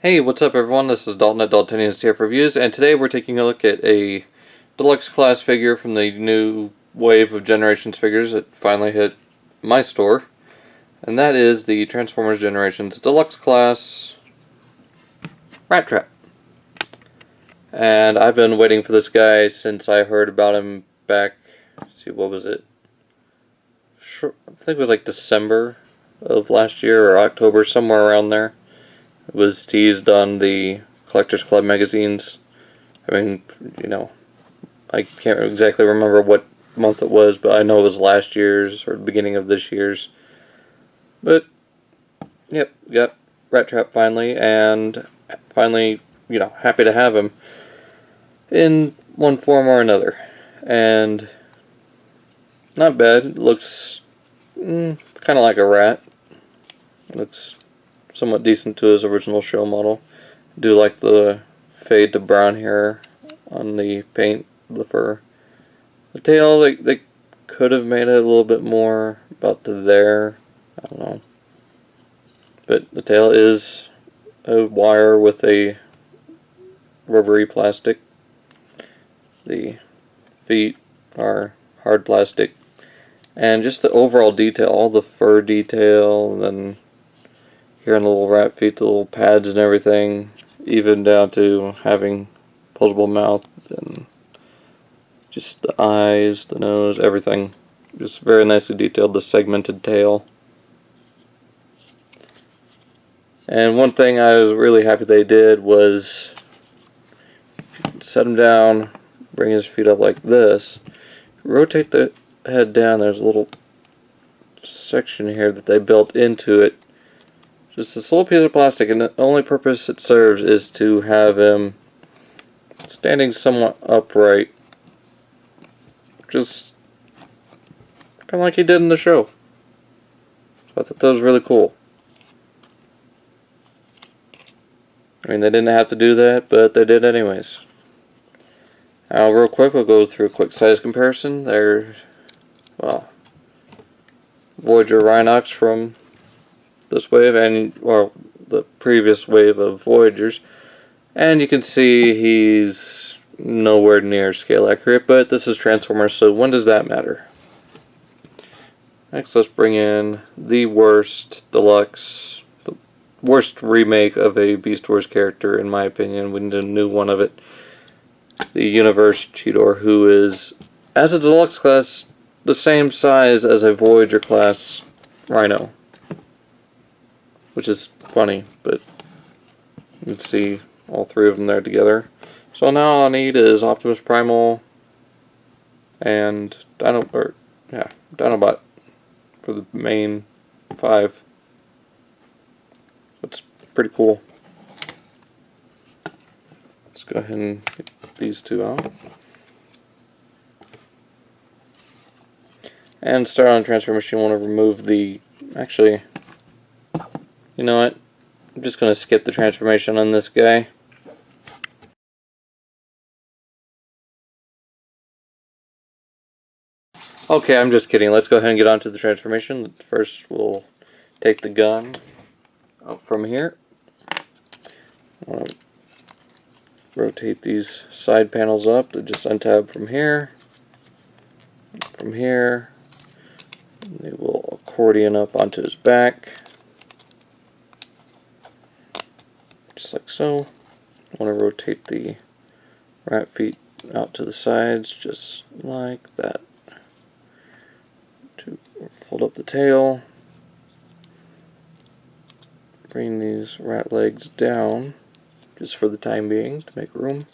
Hey, what's up everyone? This is Dalton at Daltonian TF Reviews, and today we're taking a look at a deluxe class figure from the new wave of Generations figures that finally hit my store. And that is the Transformers Generations Deluxe class Rattrap. And I've been waiting for this guy since I heard about him back, let's see, what was it? I think it was like December of last year or October, somewhere around there. It was teased on the Collectors Club magazines. I mean, I can't exactly remember what month it was, but I know it was last year's or the beginning of this year's. But, yep, got Rattrap finally, and finally, happy to have him in one form or another. And not bad. It looks kind of like a rat. It looks somewhat decent to his original show model. Do like the fade to brown hair on the paint, the fur. The tail, they could have made it a little bit more about to there. I don't know. But the tail is a wire with a rubbery plastic. The feet are hard plastic. And just the overall detail, all the fur detail, and then here on the little rat feet, the little pads and everything, even down to having posable mouth and just the eyes, the nose, everything. Just very nicely detailed, the segmented tail. And one thing I was really happy they did was set him down, bring his feet up like this, rotate the head down. There's a little section here that they built into it. Just this little piece of plastic, and the only purpose it serves is to have him standing somewhat upright. Just kind of like he did in the show. So I thought that was really cool. I mean, they didn't have to do that, but they did anyways. Now, real quick, we'll go through a quick size comparison. There's, well, Voyager Rhinox from this wave, and, well, the previous wave of Voyagers. And you can see he's nowhere near scale accurate, but this is Transformers, so when does that matter? Next, let's bring in the worst deluxe, the worst remake of a Beast Wars character, in my opinion. We need a new one of it. The Universe Cheetor, who is, as a deluxe class, the same size as a Voyager class Rhino. Which is funny, but you can see all three of them there together. So now all I need is Optimus Primal and Dinobot for the main 5. That's pretty cool. Let's go ahead and get these two out. And start on the transfer machine. I want to remove the, actually, you know what? I'm just going to skip the transformation on this guy. Okay, I'm just kidding. Let's go ahead and get on to the transformation. First, we'll take the gun out from here. Rotate these side panels up to just untab from here. From here, they will accordion up onto his back. Just like so. I want to rotate the rat feet out to the sides, just like that. To fold up the tail. Bring these rat legs down, just for the time being, to make room.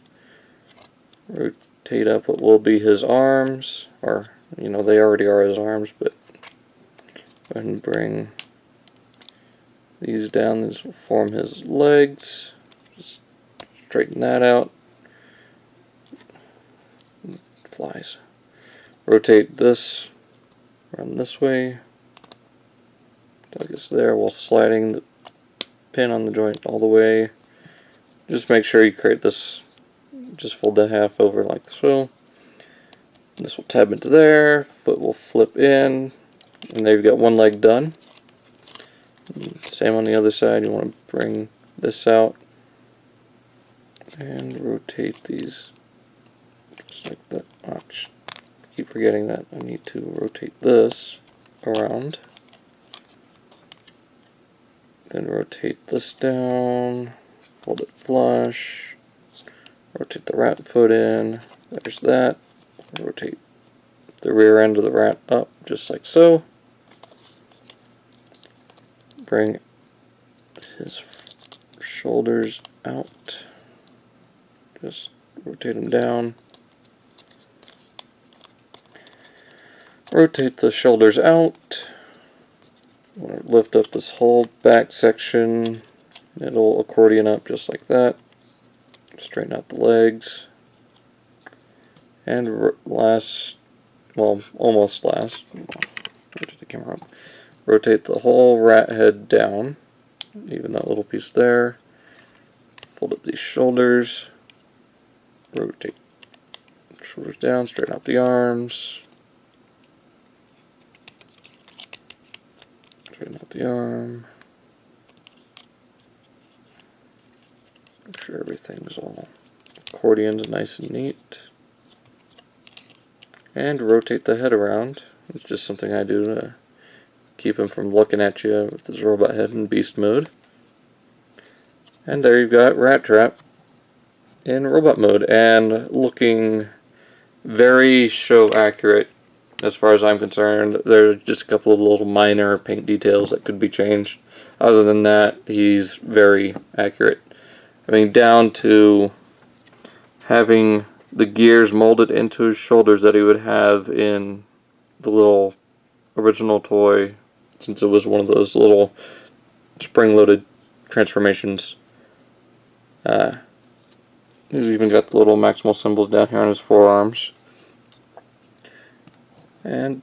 Rotate up what will be his arms, or, they already are his arms, but go ahead and bring these down. These will form his legs. Just straighten that out. Flies. Rotate this, run this way. I guess there, while sliding the pin on the joint all the way. Just make sure you create this, just fold the half over like so. This will tab into there, foot will flip in, and there you've got one leg done. Same on the other side. You want to bring this out, And rotate these just like that. Oh, I keep forgetting that I need to rotate this around. Then rotate this down, fold it flush, rotate the rat foot in, there's that, rotate the rear end of the rat up just like so. Bring his shoulders out, just rotate them down. Rotate the shoulders out. Lift up this whole back section. It'll accordion up just like that. Straighten out the legs. And last, well, almost last, rotate the camera up. Rotate the whole rat head down. Even that little piece there. Fold up these shoulders. Rotate shoulders down, straighten out the arms. Straighten out the arm. Make sure everything's all accordioned nice and neat. And rotate the head around. It's just something I do to keep him from looking at you with his robot head in beast mode. And there you've got Rattrap in robot mode, and looking very show accurate as far as I'm concerned. There's just a couple of little minor paint details that could be changed. Other than that, he's very accurate. I mean, down to having the gears molded into his shoulders that he would have in the little original toy, since it was one of those little spring-loaded transformations. He's even got the little maximal symbols down here on his forearms. And,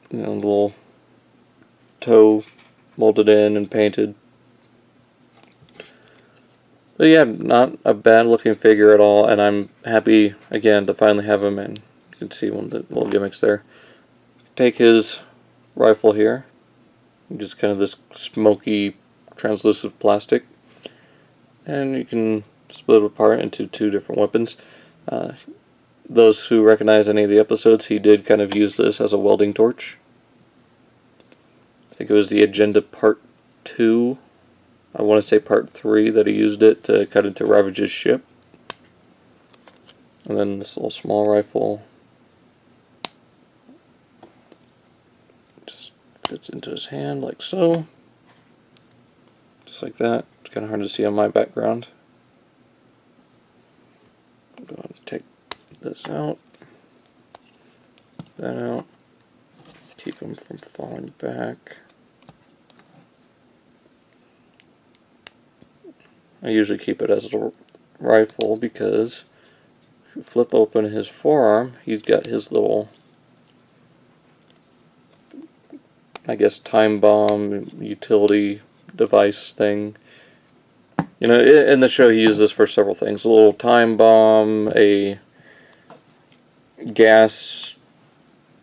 you know, a little toe molded in and painted. But yeah, not a bad looking figure at all, and I'm happy, again, to finally have him, and you can see one of the little gimmicks there. Take his rifle here, just kind of this smoky, translucent plastic, and you can split it apart into two different weapons. Those who recognize any of the episodes, he did kind of use this as a welding torch. I think it was the Agenda Part 2, I want to say Part 3, that he used it to cut into Ravage's ship. And then this little small rifle just fits into his hand like so. Just like that. It's kind of hard to see on my background. I'm going to take this out, that out, keep him from falling back. I usually keep it as a rifle because if you flip open his forearm, he's got his little, I guess, time bomb utility device thing. You know, in the show he used this for several things. A little time bomb, a gas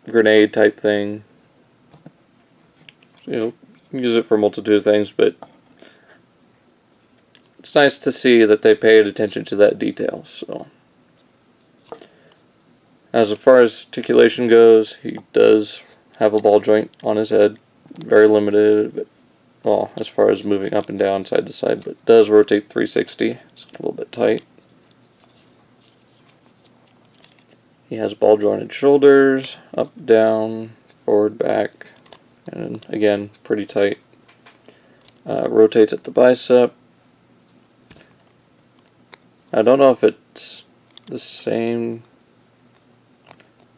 grenade type thing. You know, use it for a multitude of things, but it's nice to see that they paid attention to that detail. So, as far as articulation goes, he does have a ball joint on his head, very limited, but, well, as far as moving up and down, side to side, but does rotate 360. It's a little bit tight. He has ball jointed shoulders, up, down, forward, back, and again, pretty tight. Rotates at the bicep. I don't know if it's the same.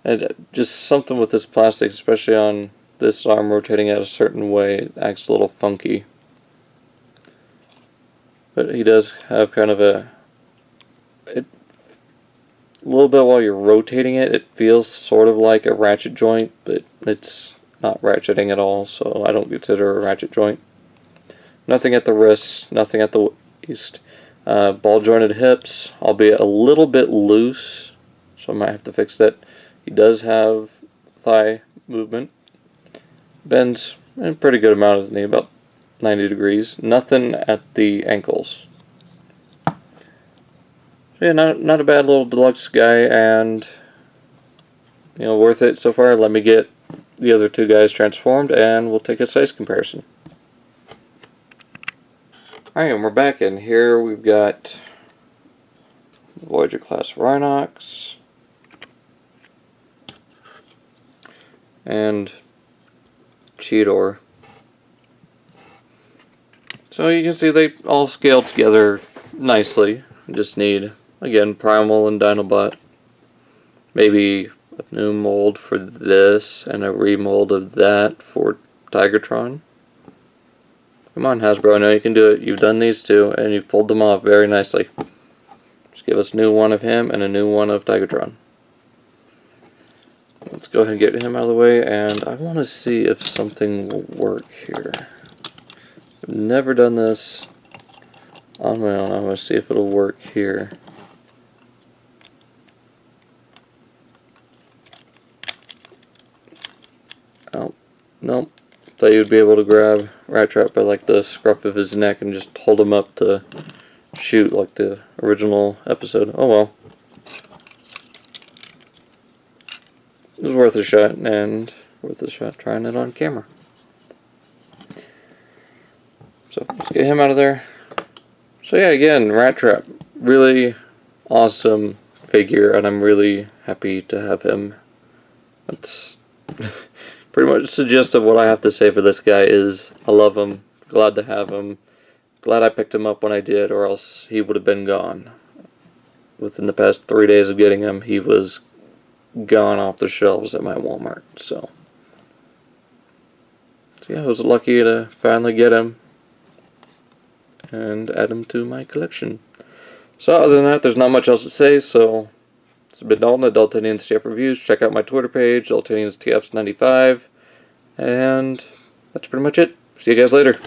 And just something with this plastic, especially on this arm rotating at a certain way, it acts a little funky. But he does have kind of a little bit while you're rotating it, it feels sort of like a ratchet joint, but it's not ratcheting at all, so I don't consider a ratchet joint. Nothing at the wrists, nothing at the waist. Ball jointed hips, albeit a little bit loose, so I might have to fix that. He does have thigh movement. Bends a pretty good amount of the knee, about 90 degrees. Nothing at the ankles. Yeah, not a bad little deluxe guy, and worth it so far. Let me get the other two guys transformed, and we'll take a size comparison. Alright, and we're back, and here we've got Voyager class Rhinox and Cheetor. So you can see they all scale together nicely. You just need, again, Primal and Dinobot. Maybe a new mold for this and a remold of that for Tigertron. Come on, Hasbro, I know you can do it. You've done these two, and you've pulled them off very nicely. Just give us a new one of him and a new one of Tigertron. Let's go ahead and get him out of the way, and I want to see if something will work here. I've never done this on my own. I want to see if it'll work here. Oh, nope. Thought you'd be able to grab Rattrap by like the scruff of his neck and just hold him up to shoot like the original episode. Oh well. It was worth a shot, and worth a shot trying it on camera. So let's get him out of there. So yeah, again, Rattrap, really awesome figure, and I'm really happy to have him. That's pretty much the gist of what I have to say for this guy is I love him, glad to have him, glad I picked him up when I did, or else he would have been gone. Within the past 3 days of getting him, he was gone off the shelves at my Walmart. So yeah, I was lucky to finally get him and add him to my collection. So other than that, there's not much else to say, so it's been Dalton at Daltonians TF Reviews. Check out my Twitter page, Daltonians TFs95, and that's pretty much it. See you guys later.